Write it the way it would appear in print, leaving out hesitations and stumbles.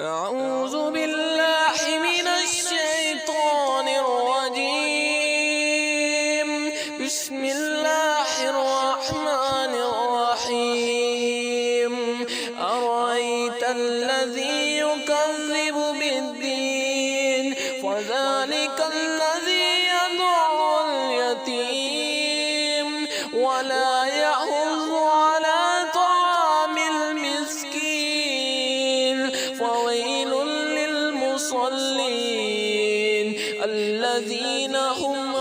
أعوذ بالله من الشيطان الرجيم. بسم الله الرحمن الرحيم. أرأيت الذي يكذب بالدين فذلك الذي يدع اليتيم ولا يحض على طعام المسكين فويل للمصلين الذين هم